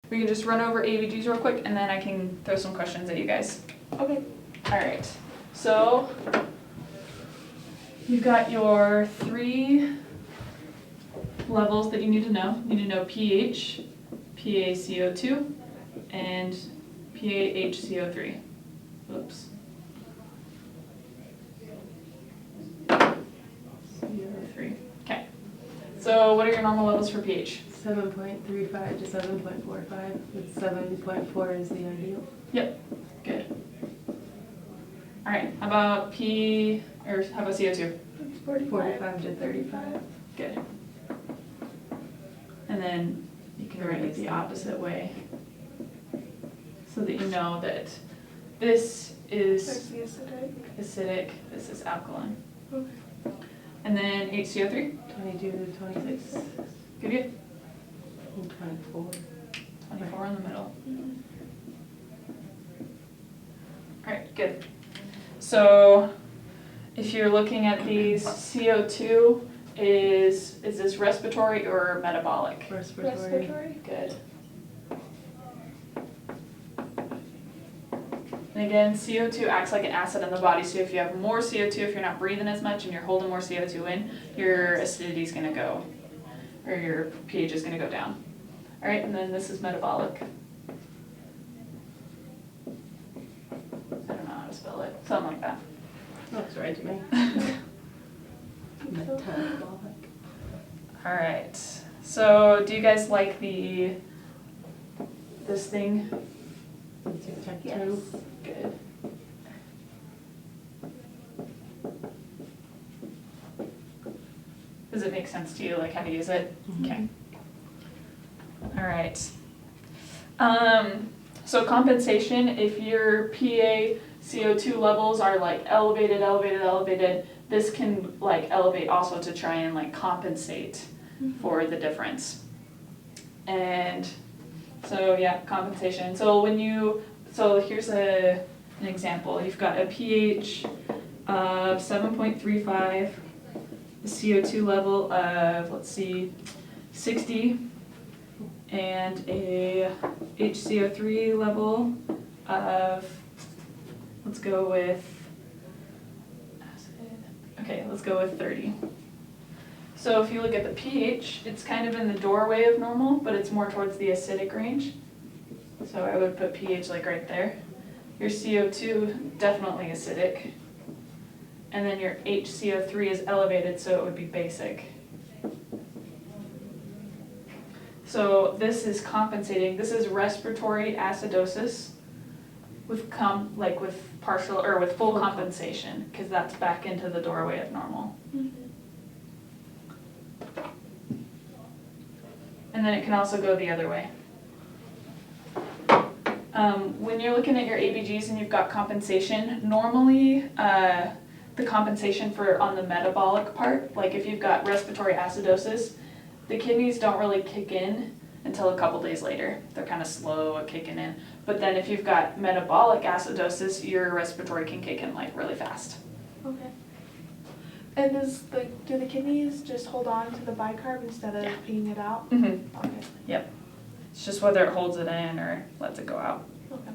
We can just run over ABGs real quick and then I can throw some questions at you guys. Okay. All right, so you've got your 3 levels that you need to know. You need to know pH, PaCO2, and PaHCO3. Oops. CO3. Okay. So what are your normal levels for pH? 7.35 to 7.45, with 7.4 is the ideal. Yep. Good. All right. How about how about CO2? 45 to 35. Good. And then you can write it the opposite way, so that you know that this is the acidic. acidic, this is alkaline. Okay. And then HCO3? 22 to 26. Good. And 24. 24 in the middle. Mm-hmm. All right, good. So if you're looking at these, CO2 is this respiratory or metabolic? Respiratory. Good. And again, CO2 acts like an acid in the body, so if you have more CO2, if you're not breathing as much and you're holding more CO2 in, your acidity is going to go, or your pH is going to go down. All right, and then this is metabolic. I don't know how to spell it, something like that. Looks right to me. Metabolic. All right, so do you guys like this thing? Check Yes. 2. Good. Does it make sense to you, like how to use it? Mhm. Okay. All right. So compensation, if your PaCO2 levels are like elevated, this can like elevate also to try and like compensate for the difference. And so yeah, compensation. So here's an example. You've got a pH of 7.35, the CO2 level of, let's see, 60, and a HCO3 level of, let's go with 30. So if you look at the pH, it's kind of in the doorway of normal, but it's more towards the acidic range. So I would put pH like right there. Your CO2, definitely acidic. And then your HCO3 is elevated, so it would be basic. So this is compensating. This is respiratory acidosis with partial or with full compensation, because that's back into the doorway of normal. Mm-hmm. And then it can also go the other way. When you're looking at your ABGs and you've got compensation, normally the compensation on the metabolic part, like if you've got respiratory acidosis, the kidneys don't really kick in until a couple days later. They're kind of slow at kicking in. But then if you've got metabolic acidosis, your respiratory can kick in like really fast. Okay. And do the kidneys just hold on to the bicarb instead of peeing it out? Mm-hmm. Okay. Yep. It's just whether it holds it in or lets it go out. Okay.